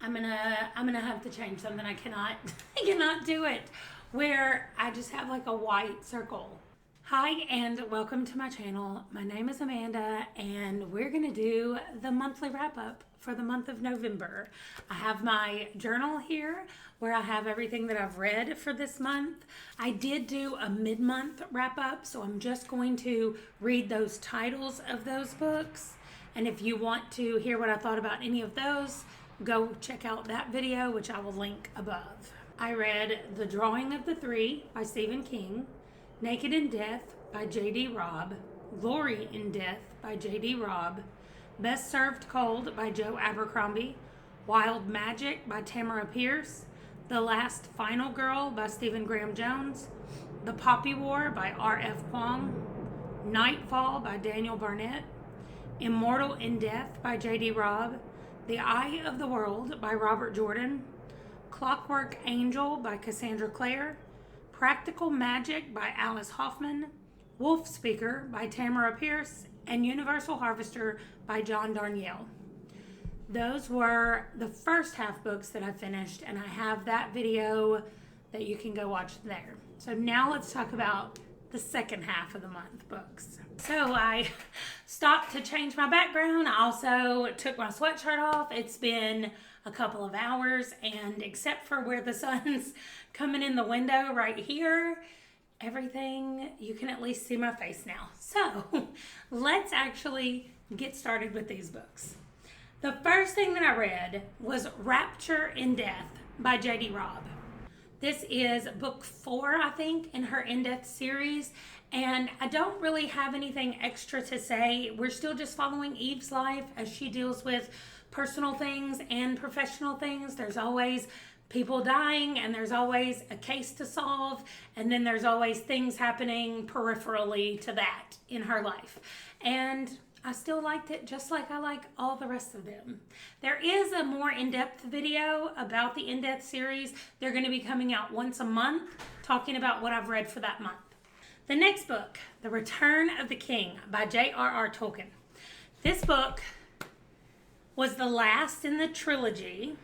I'm gonna have to change something. I cannot I cannot do it where I just have like a white circle. Hi and welcome to my channel. My name is Amanda and we're gonna do the monthly wrap-up for the month of November. I have my journal here where I have everything that I've read for this month. I did do a mid-month wrap-up, so I'm just going to read those titles of those books. And if you want to hear what I thought about any of those, go check out that video, which I will link above. I read The Drawing of the Three by Stephen King, Naked in Death by J.D. Robb, Glory in Death by J.D. Robb, Best Served Cold by Joe Abercrombie, Wild Magic by Tamara Pierce, The Last Final Girl by Stephen Graham Jones, The Poppy War by R.F. Kuang, Nightfall by Daniel Barnett, Immortal in Death by J.D. Robb, The Eye of the World by Robert Jordan, Clockwork Angel by Cassandra Clare, Practical Magic by Alice Hoffman, Wolf Speaker by Tamara Pierce, and Universal Harvester by John Darnielle. Those were the first half books that I finished, and I have that video that you can go watch there. So now let's talk about the second half of the month books. So I stopped to change my background. I also took my sweatshirt off. It's been a couple of hours, and except for where the sun's coming in the window right here, everything, you can at least see my face now. So let's actually get started with these books. The first thing that I read was Rapture in Death by J.D. Robb. This is book 4, I think, in her In Death series, and I don't really have anything extra to say. We're still just following Eve's life as she deals with personal things and professional things. There's always people dying, and there's always a case to solve, and then there's always things happening peripherally to that in her life. And I still liked it just like I like all the rest of them. There is a more in-depth video about the In-Depth series. They're going to be coming out once a month, talking about what I've read for that month. The next book, The Return of the King by J.R.R. Tolkien. This book was the last in the trilogy.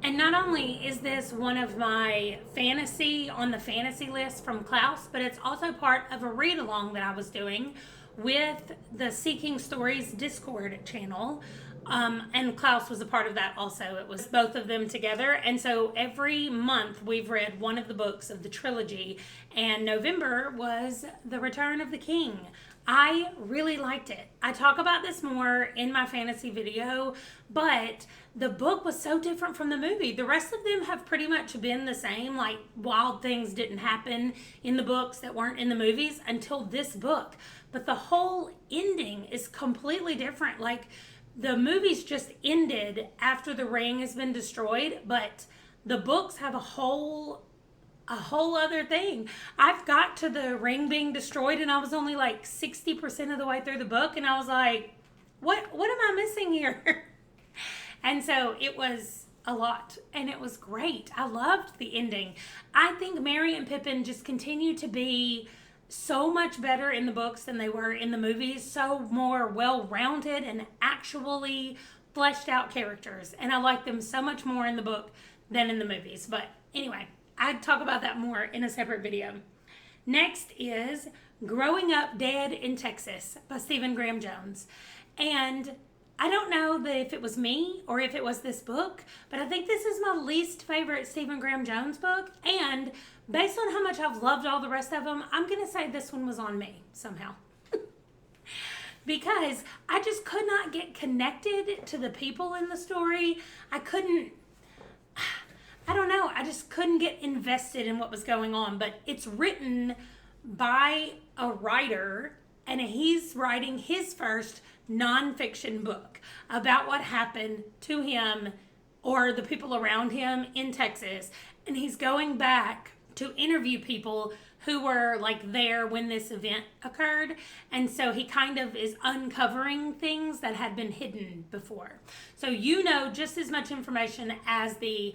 And not only is this one of my fantasy on the fantasy list from Klaus, but it's also part of a read-along that I was doing with the Seeking Stories Discord channel. And Klaus was a part of that also. It was both of them together. And so every month we've read one of the books of the trilogy. And November was The Return of the King. I really liked it. I talk about this more in my fantasy video, but the book was so different from the movie. The rest of them have pretty much been the same, like wild things didn't happen in the books that weren't in the movies until this book. But the whole ending is completely different. Like the movies just ended after the ring has been destroyed, but the books have a whole other thing. I've got to the ring being destroyed and I was only like 60% of the way through the book, and I was like, what am I missing here? And so it was a lot, and it was great. I loved the ending. I think Merry and Pippin just continue to be so much better in the books than they were in the movies, so more well-rounded and actually fleshed out characters, and I like them so much more in the book than in the movies. But anyway, I'd talk about that more in a separate video. Next is Growing Up Dead in Texas by Stephen Graham Jones. And I don't know that if it was me or if it was this book, but I think this is my least favorite Stephen Graham Jones book. And based on how much I've loved all the rest of them, I'm going to say this one was on me somehow. Because I just could not get connected to the people in the story. I don't know, I just couldn't get invested in what was going on. But it's written by a writer, and he's writing his first nonfiction book about what happened to him or the people around him in Texas. And he's going back to interview people who were like there when this event occurred. And so he kind of is uncovering things that had been hidden before. So you know just as much information as the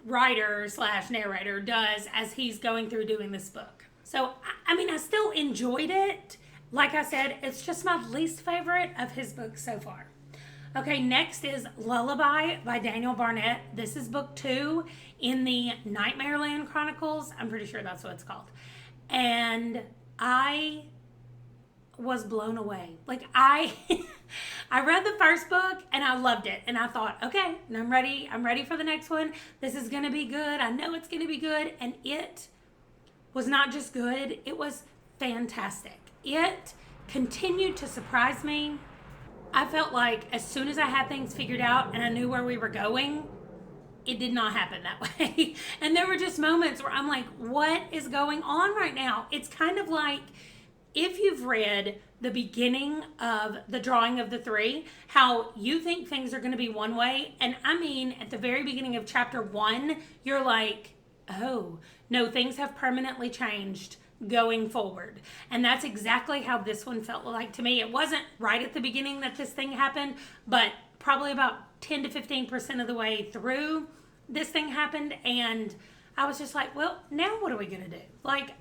writer / narrator does as he's going through doing this book. So, I mean, I still enjoyed it. Like I said, it's just my least favorite of his books so far. Okay, next is Lullaby by Daniel Barnett. This is book 2 in the Nightmareland Chronicles. I'm pretty sure that's what it's called. And I was blown away. Like I read the first book and I loved it. And I thought, okay, I'm ready. I'm ready for the next one. This is going to be good. I know it's going to be good. And it was not just good. It was fantastic. It continued to surprise me. I felt like as soon as I had things figured out and I knew where we were going, it did not happen that way. And there were just moments where I'm like, what is going on right now? It's kind of like if you've read the beginning of The Drawing of the Three, how you think things are going to be one way. And I mean, at the very beginning of chapter 1, you're like, oh, no, things have permanently changed going forward. And that's exactly how this one felt like to me. It wasn't right at the beginning that this thing happened, but probably about 10 to 15% of the way through this thing happened. And I was just like, well, now what are we going to do? Like,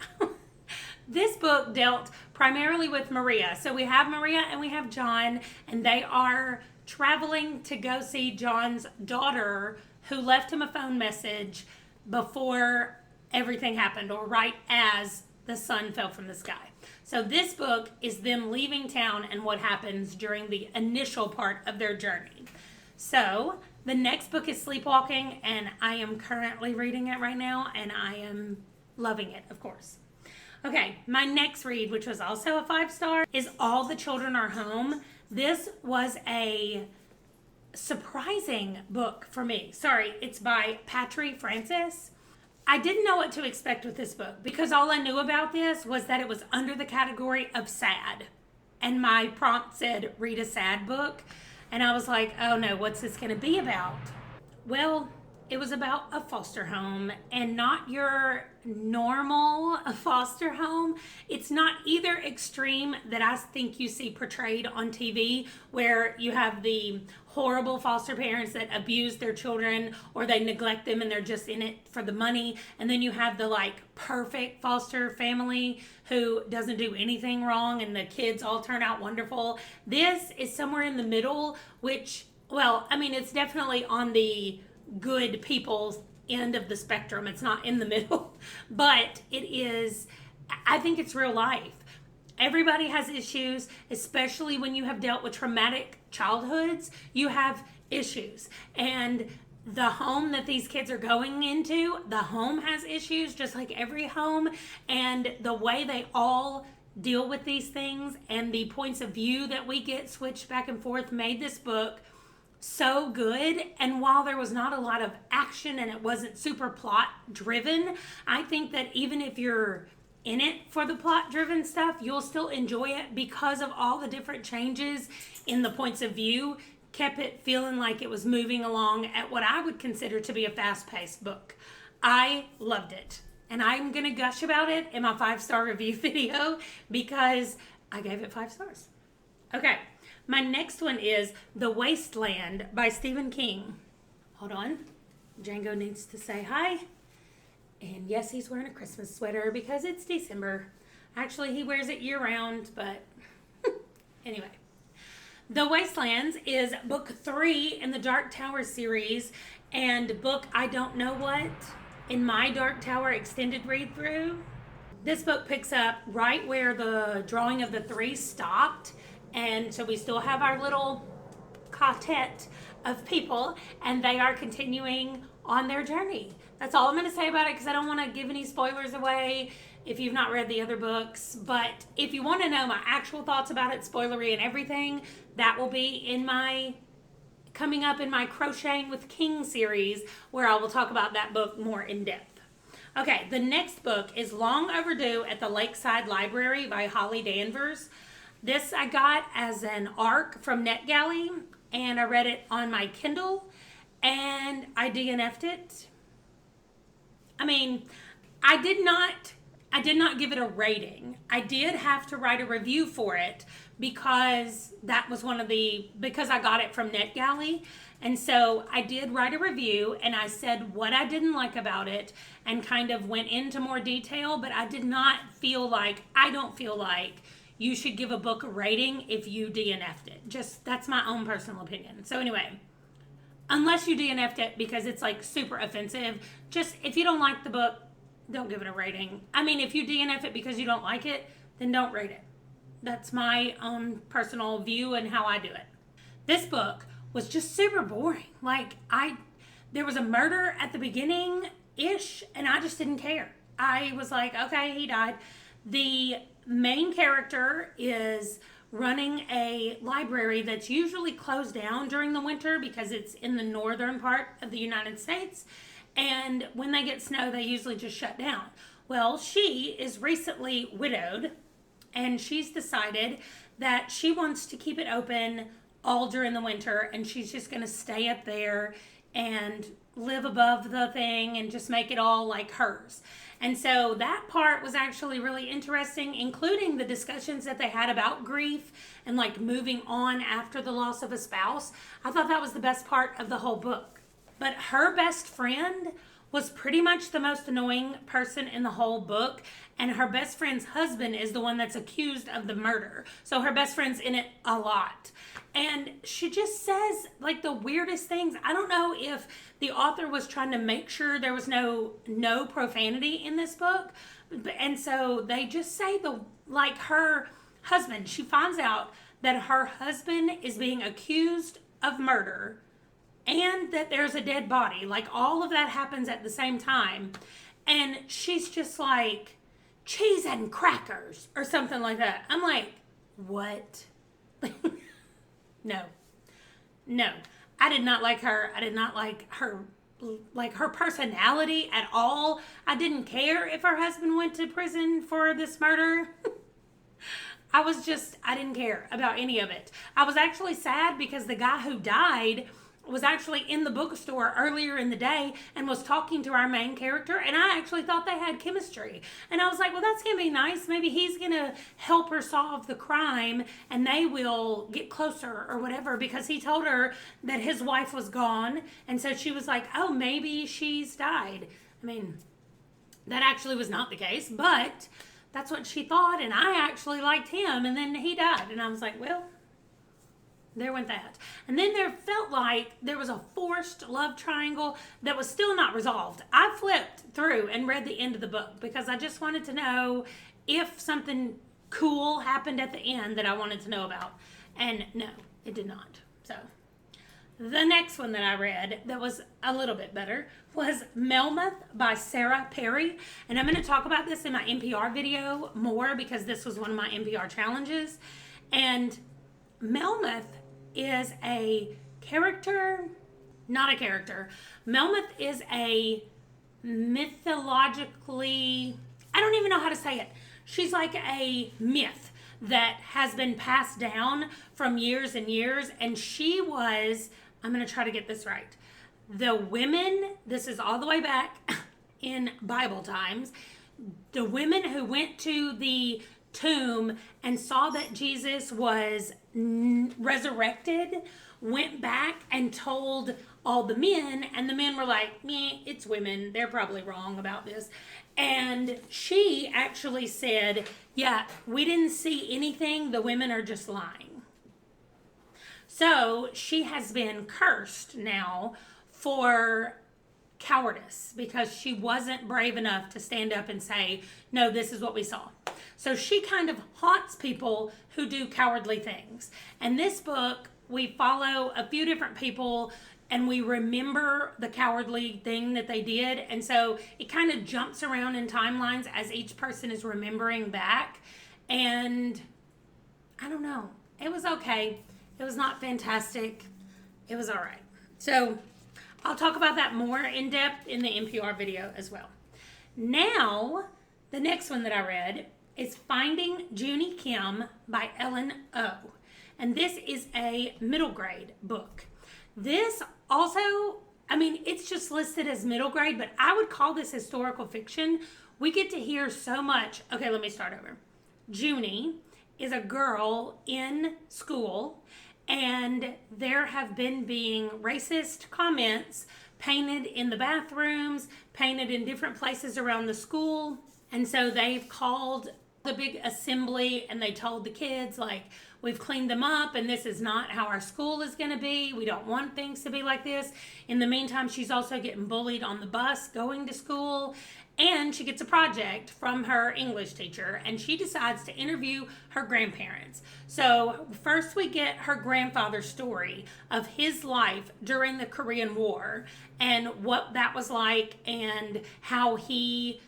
this book dealt primarily with Maria. So we have Maria and we have John, and they are traveling to go see John's daughter, who left him a phone message before everything happened, or right as the sun fell from the sky. So this book is them leaving town and what happens during the initial part of their journey. So the next book is Sleepwalking, and I am currently reading it right now, and I am loving it, of course. Okay, my next read, which was also a 5-star, is All the Children Are Home. This was a surprising book for me. Sorry, it's by Patry Francis. I didn't know what to expect with this book because all I knew about this was that it was under the category of sad. And my prompt said, read a sad book. And I was like, oh no, what's this going to be about? Well, it was about a foster home, and not your normal foster home. It's not either extreme that I think you see portrayed on TV, where you have the horrible foster parents that abuse their children or they neglect them and they're just in it for the money. And then you have the like perfect foster family who doesn't do anything wrong and the kids all turn out wonderful. This is somewhere in the middle, which, well, I mean, it's definitely on the good people's end of the spectrum. It's not in the middle, but it is, I think it's real life. Everybody has issues, especially when you have dealt with traumatic childhoods. You have issues, and the home that these kids are going into, the home has issues just like every home, and the way they all deal with these things and the points of view that we get switched back and forth made this book so good. And while there was not a lot of action and it wasn't super plot driven, I think that even if you're in it for the plot driven stuff, you'll still enjoy it because of all the different changes in the points of view. Kept it feeling like it was moving along at what I would consider to be a fast-paced book. I loved it, and I'm gonna gush about it in my 5-star review video because I gave it 5 stars. Okay, my next one is The Wasteland by Stephen King. Hold on, Django needs to say hi. And yes, he's wearing a Christmas sweater because it's December. Actually, he wears it year-round, but anyway. The Wastelands is book 3 in the Dark Tower series, and book I don't know what in my Dark Tower extended read-through. This book picks up right where the Drawing of the Three stopped, and so we still have our little quartet of people, and they are continuing on their journey. That's all I'm going to say about it because I don't want to give any spoilers away if you've not read the other books. But if you want to know my actual thoughts about it, spoilery and everything, that will be in my coming up in my Crocheting with King series, where I will talk about that book more in depth. Okay, the next book is Long Overdue at the Lakeside Library by Holly Danvers. This I got as an ARC from NetGalley, and I read it on my Kindle, and I DNF'd it. I mean, I did not give it a rating. I did have to write a review for it because that was because I got it from NetGalley. And so I did write a review, and I said what I didn't like about it and kind of went into more detail, but I don't feel like you should give a book a rating if you DNF'd it. Just, that's my own personal opinion. So anyway, unless you DNF'd it because it's like super offensive, just if you don't like the book, don't give it a rating. I mean, if you DNF it because you don't like it, then don't rate it. That's my own personal view and how I do it. This book was just super boring. Like, there was a murder at the beginning-ish, and I just didn't care. I was like, okay, he died. The main character is running a library that's usually closed down during the winter because it's in the northern part of the United States. And when they get snow, they usually just shut down. Well, she is recently widowed, and she's decided that she wants to keep it open all during the winter, and she's just going to stay up there and live above the thing and just make it all like hers. And so that part was actually really interesting, including the discussions that they had about grief and like moving on after the loss of a spouse. I thought that was the best part of the whole book. But her best friend was pretty much the most annoying person in the whole book, and her best friend's husband is the one that's accused of the murder. So her best friend's in it a lot. And she just says like the weirdest things. I don't know if the author was trying to make sure there was no profanity in this book. And so they just say her husband, she finds out that her husband is being accused of murder and that there's a dead body. Like, all of that happens at the same time. And she's just like, cheese and crackers or something like that. I'm like, what? No. I did not like her. I did not like her personality at all. I didn't care if her husband went to prison for this murder. I didn't care about any of it. I was actually sad because the guy who died was actually in the bookstore earlier in the day and was talking to our main character, and I actually thought they had chemistry. And I was like, well, that's going to be nice. Maybe he's going to help her solve the crime and they will get closer or whatever, because he told her that his wife was gone. And so she was like, oh, maybe she's died. I mean, that actually was not the case, but that's what she thought, and I actually liked him, and then he died. And I was like, well, there went that. And then there felt like there was a forced love triangle that was still not resolved. I flipped through and read the end of the book because I just wanted to know if something cool happened at the end that I wanted to know about. And no, it did not. So the next one that I read that was a little bit better was Melmoth by Sarah Perry. And I'm going to talk about this in my NPR video more because this was one of my NPR challenges. And Melmoth is a character, not a character. Melmoth is a mythologically, I don't even know how to say it. She's like a myth that has been passed down from years and years. And she was, I'm going to try to get this right. The women, this is all the way back in Bible times, the women who went to the tomb and saw that Jesus was resurrected went back and told all the men, and the men were like, meh, it's women, they're probably wrong about this. And she actually said, yeah, we didn't see anything, the women are just lying. So she has been cursed now for cowardice because she wasn't brave enough to stand up and say, no, this is what we saw. So she kind of haunts people who do cowardly things. And this book, we follow a few different people and we remember the cowardly thing that they did. And so it kind of jumps around in timelines as each person is remembering back. And I don't know. It was okay. It was not fantastic. It was all right. So I'll talk about that more in depth in the NPR video as well. Now, the next one that I read is Finding Junie Kim by Ellen O. And this is a middle grade book. This also, I mean, it's just listed as middle grade, but I would call this historical fiction. We get to hear so much. Okay, let me start over. Junie is a girl in school, and there have been being racist comments painted in the bathrooms, painted in different places around the school. And so they've called the big assembly, and they told the kids, like, we've cleaned them up and this is not how our school is going to be. We don't want things to be like this. In the meantime, she's also getting bullied on the bus going to school, and she gets a project from her English teacher, and she decides to interview her grandparents. So first we get her grandfather's story of his life during the Korean War and what that was like and how he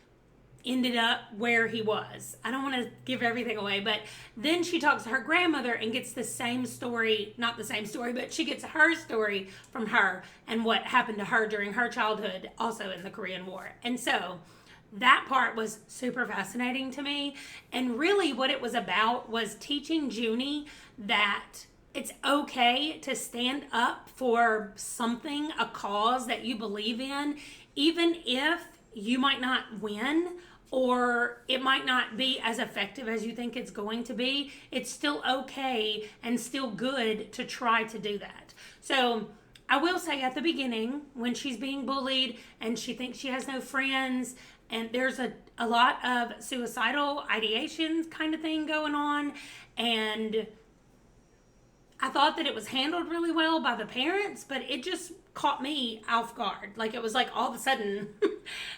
ended up where he was. I don't want to give everything away, but then she talks to her grandmother and gets the same story, not the same story, but she gets her story from her and what happened to her during her childhood, also in the Korean War. And so that part was super fascinating to me. And really what it was about was teaching Junie that it's okay to stand up for something, a cause that you believe in, even if you might not win or it might not be as effective as you think it's going to be. It's still okay and still good to try to do that. So I will say at the beginning, when she's being bullied and she thinks she has no friends, and there's a lot of suicidal ideations kind of thing going on, and I thought that it was handled really well by the parents, but it just caught me off guard. Like, it was like all of a sudden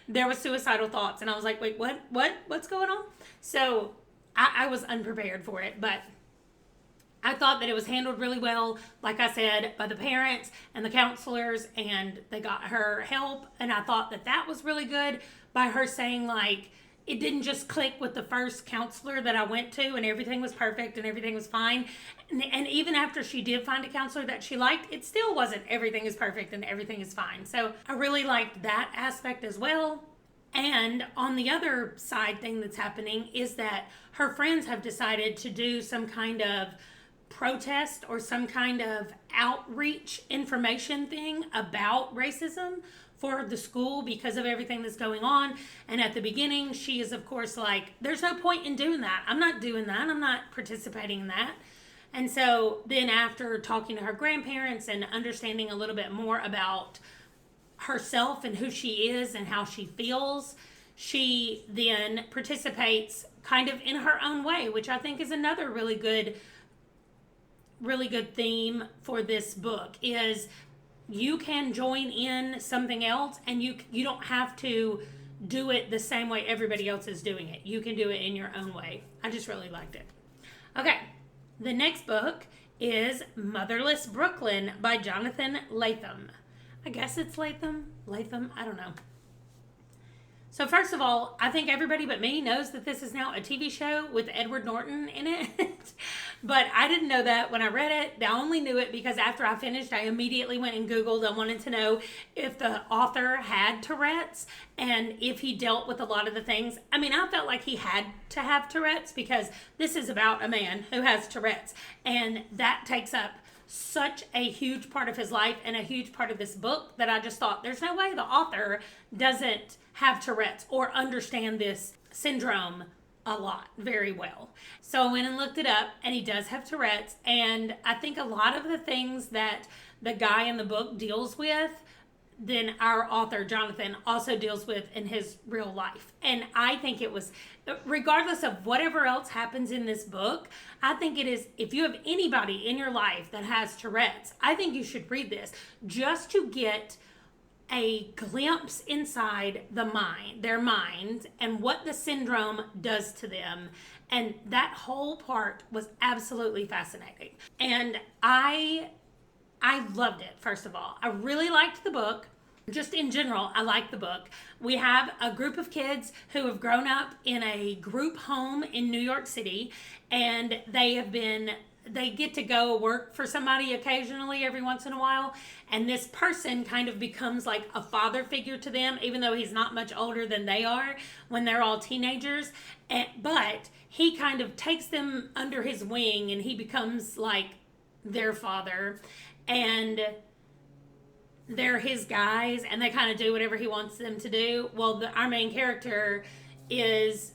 there was suicidal thoughts, and I was like, wait, what's going on? So I was unprepared for it, but I thought that it was handled really well, like I said, by the parents and the counselors, and they got her help, and I thought that that was really good by her saying, like, it didn't just click with the first counselor that I went to and everything was perfect and everything was fine. And even after she did find a counselor that she liked, it still wasn't everything is perfect and everything is fine. So I really liked that aspect as well. And on the other side thing that's happening is that her friends have decided to do some kind of protest or some kind of outreach information thing about racism for the school because of everything that's going on. And at the beginning, she is, of course, like, there's no point in doing that. I'm not doing that. I'm not participating in that. And so then after talking to her grandparents and understanding a little bit more about herself and who she is and how she feels, she then participates kind of in her own way, which I think is another really good theme for this book, is you can join in something else and you don't have to do it the same way everybody else is doing it. You can do it in your own way. I just really liked it. Okay, the next book is Motherless Brooklyn by Jonathan Lethem. I guess it's Lethem, I don't know. So first of all, I think everybody but me knows that this is now a TV show with Edward Norton in it. But I didn't know that when I read it. I only knew it because after I finished, I immediately went and Googled. I wanted to know if the author had Tourette's and if he dealt with a lot of the things. I mean, I felt like he had to have Tourette's because this is about a man who has Tourette's. And that takes up such a huge part of his life and a huge part of this book that I just thought there's no way the author doesn't have Tourette's or understand this syndrome a lot, very well. So I went and looked it up, and he does have Tourette's, and I think a lot of the things that the guy in the book deals with, then our author, Jonathan, also deals with in his real life. And I think it was, regardless of whatever else happens in this book, I think it is, if you have anybody in your life that has Tourette's, I think you should read this just to get a glimpse inside their minds and what the syndrome does to them. And that whole part was absolutely fascinating. And I loved it, first of all. I really liked the book. Just in general, I like the book. We have a group of kids who have grown up in a group home in New York City, and they get to go work for somebody occasionally every once in a while, and this person kind of becomes like a father figure to them, even though he's not much older than they are when they're all teenagers. But he kind of takes them under his wing, and he becomes like their father, and they're his guys, and they kind of do whatever he wants them to do. Well, our main character is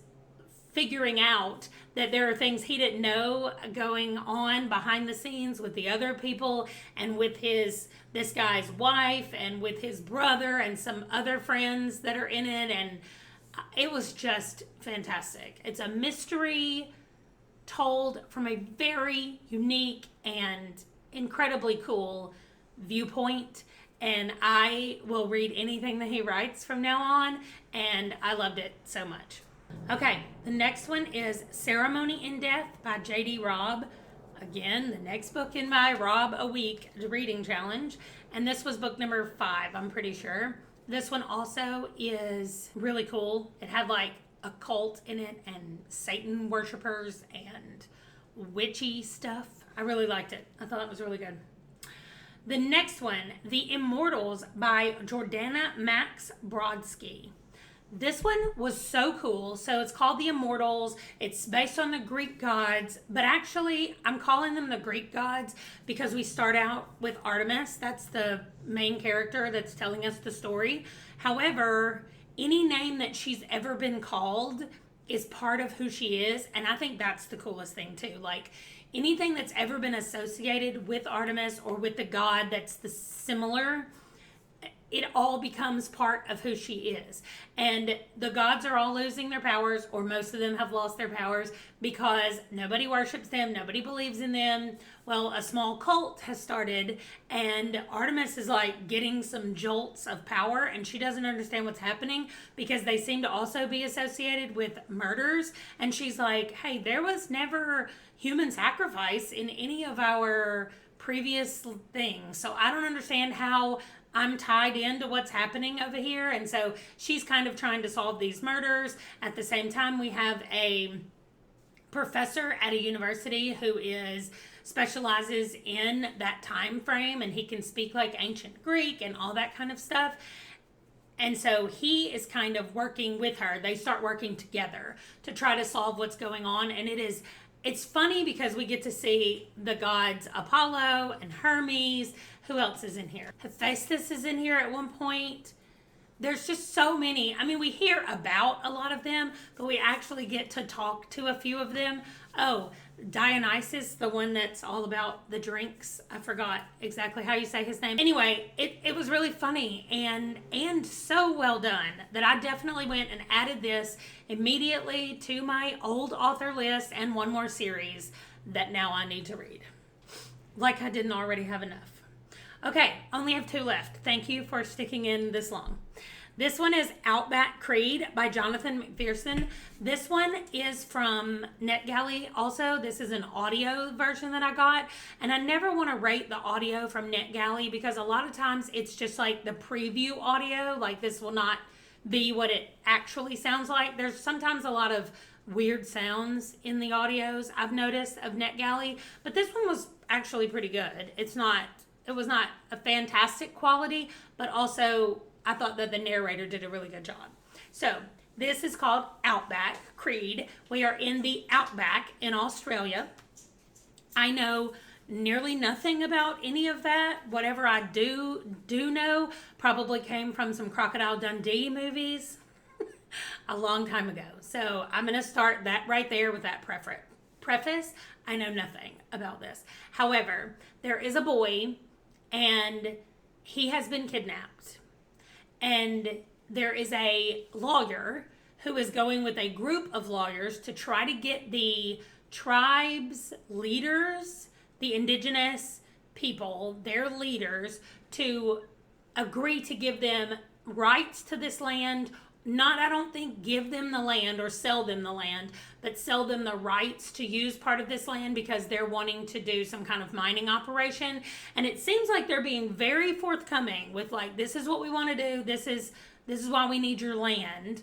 figuring out that there are things he didn't know going on behind the scenes with the other people and with this guy's wife and with his brother and some other friends that are in it. And It was just fantastic. It's a mystery told from a very unique and incredibly cool viewpoint. And I will read anything that he writes from now on. And I loved it so much. Okay, the next one is Ceremony in Death by J.D. Robb. Again, the next book in my Robb a Week reading challenge. And this was book number 5, I'm pretty sure. This one also is really cool. It had like a cult in it and Satan worshipers and witchy stuff. I really liked it. I thought it was really good. The next one, The Immortals by Jordanna Max Brodsky. This one was so cool. So it's called The Immortals. It's based on the Greek gods, but actually I'm calling them the Greek gods because we start out with Artemis. That's the main character that's telling us the story. However, any name that she's ever been called is part of who she is. And I think that's the coolest thing too. Like anything that's ever been associated with Artemis or with the god that's the similar, it all becomes part of who she is. And the gods are all losing their powers, or most of them have lost their powers because nobody worships them, nobody believes in them. Well, a small cult has started and Artemis is like getting some jolts of power and she doesn't understand what's happening because they seem to also be associated with murders. And she's like, hey, there was never human sacrifice in any of our previous things. So I don't understand how I'm tied into what's happening over here. And so she's kind of trying to solve these murders. At the same time, we have a professor at a university who specializes in that time frame, and he can speak like ancient Greek and all that kind of stuff. And so he is kind of working with her. They start working together to try to solve what's going on. And it's funny because we get to see the gods Apollo and Hermes. Who else is in here? Hephaestus is in here at one point. There's just so many. I mean, we hear about a lot of them, but we actually get to talk to a few of them. Oh, Dionysus, the one that's all about the drinks. I forgot exactly how you say his name. Anyway, it was really funny and so well done that I definitely went and added this immediately to my old author list and one more series that now I need to read. Like I didn't already have enough. Okay, only have 2 left. Thank you for sticking in this long. This one is Outback Creed by Jonathan MacPherson. This one is from NetGalley. Also, this is an audio version that I got. And I never want to rate the audio from NetGalley because a lot of times it's just like the preview audio. Like this will not be what it actually sounds like. There's sometimes a lot of weird sounds in the audios I've noticed of NetGalley. But this one was actually pretty good. It was not a fantastic quality, but also I thought that the narrator did a really good job. So this is called Outback Creed. We are in the Outback in Australia. I know nearly nothing about any of that. Whatever I do know probably came from some Crocodile Dundee movies a long time ago. So I'm going to start that right there with that preface. I know nothing about this. However, there is a boy and he has been kidnapped. And there is a lawyer who is going with a group of lawyers to try to get the tribe's leaders, the indigenous people, their leaders, to agree to give them rights to this land. Not, I don't think, give them the land or sell them the land, but sell them the rights to use part of this land because they're wanting to do some kind of mining operation. And it seems like they're being very forthcoming with like, this is what we want to do. This is why we need your land.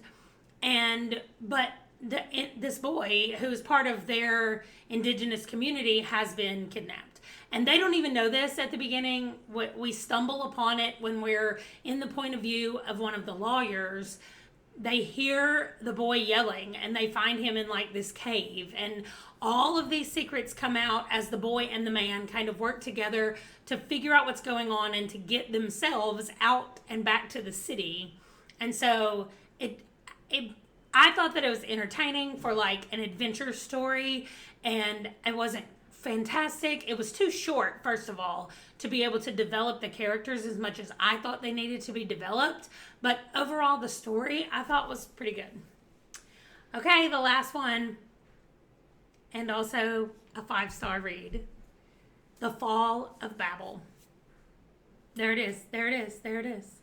But this boy, who's part of their indigenous community, has been kidnapped. And they don't even know this at the beginning. We stumble upon it when we're in the point of view of one of the lawyers. They hear the boy yelling and they find him in like this cave, and all of these secrets come out as the boy and the man kind of work together to figure out what's going on and to get themselves out and back to the city. And so I thought that it was entertaining for like an adventure story, and it wasn't fantastic. It was too short, first of all, to be able to develop the characters as much as I thought they needed to be developed. But overall, the story I thought was pretty good. Okay, the last one, and also a 5-star read. The Fall of Babel. There it is. There it is. There it is.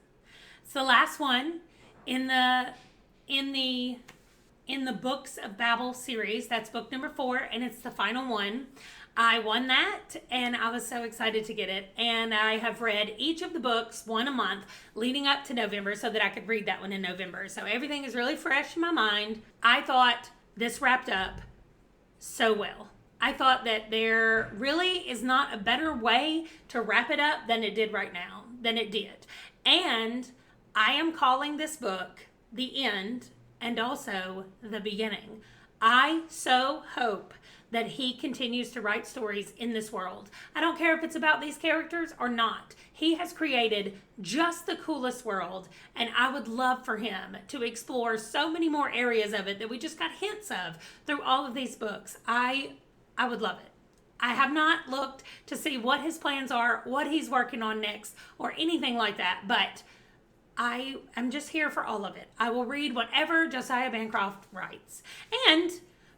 It's the last one in the Books of Babel series. That's book number 4, and it's the final one. I won that, and I was so excited to get it. And I have read each of the books, one a month, leading up to November so that I could read that one in November. So everything is really fresh in my mind. I thought this wrapped up so well. I thought that there really is not a better way to wrap it up than it did right now, than it did. And I am calling this book the end and also the beginning. I so hope that he continues to write stories in this world. I don't care if it's about these characters or not. He has created just the coolest world, and I would love for him to explore so many more areas of it that we just got hints of through all of these books. I would love it. I have not looked to see what his plans are, what he's working on next, or anything like that, but I am just here for all of it. I will read whatever Josiah Bancroft writes. And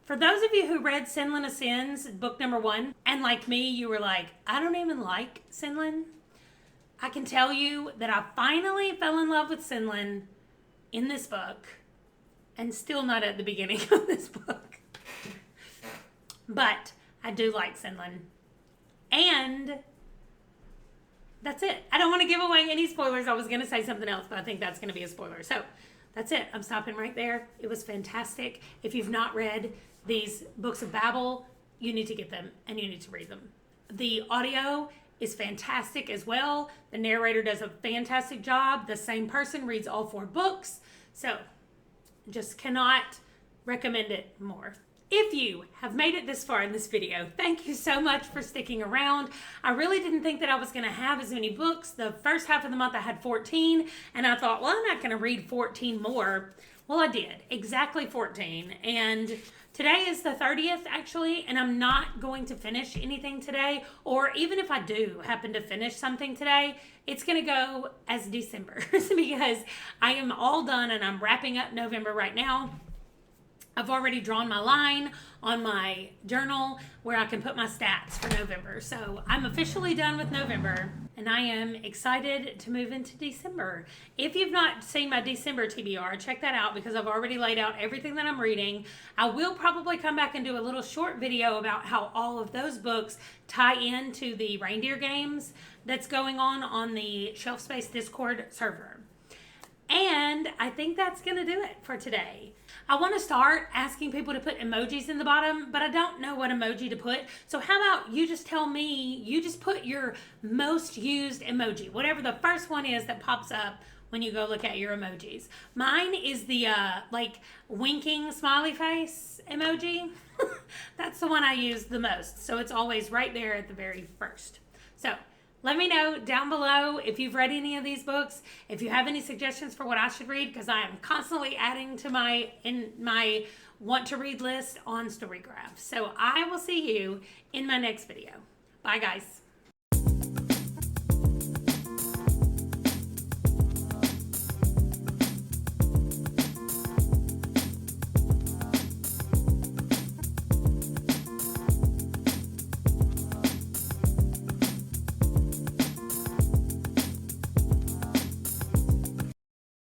for those of you who read Sinlin of Sins, book number 1, and like me, you were like, I don't even like Sinlin, I can tell you that I finally fell in love with Sinlin in this book, and still not at the beginning of this book. But I do like Sinlin. And that's it. I don't want to give away any spoilers. I was going to say something else, but I think that's going to be a spoiler. So that's it. I'm stopping right there. It was fantastic. If you've not read these books of Babel, you need to get them and you need to read them. The audio is fantastic as well. The narrator does a fantastic job. The same person reads all 4 books. So just cannot recommend it more. If you have made it this far in this video, thank you so much for sticking around. I really didn't think that I was going to have as many books. The first half of the month I had 14, and I thought, well, I'm not going to read 14 more. Well, I did. Exactly 14. And today is the 30th, actually, and I'm not going to finish anything today. Or even if I do happen to finish something today, it's going to go as December because I am all done and I'm wrapping up November right now. I've already drawn my line on my journal where I can put my stats for November. So I'm officially done with November and I am excited to move into December. If you've not seen my December TBR, check that out because I've already laid out everything that I'm reading. I will probably come back and do a little short video about how all of those books tie into the reindeer games that's going on the Shelf Space Discord server. And I think that's going to do it for today. I want to start asking people to put emojis in the bottom, but I don't know what emoji to put. So how about you just tell me, you just put your most used emoji, whatever the first one is that pops up when you go look at your emojis. Mine is the like winking smiley face emoji. That's the one I use the most. So it's always right there at the very first. So let me know down below if you've read any of these books, if you have any suggestions for what I should read, because I am constantly adding to my want to read list on Storygraph. So I will see you in my next video. Bye guys.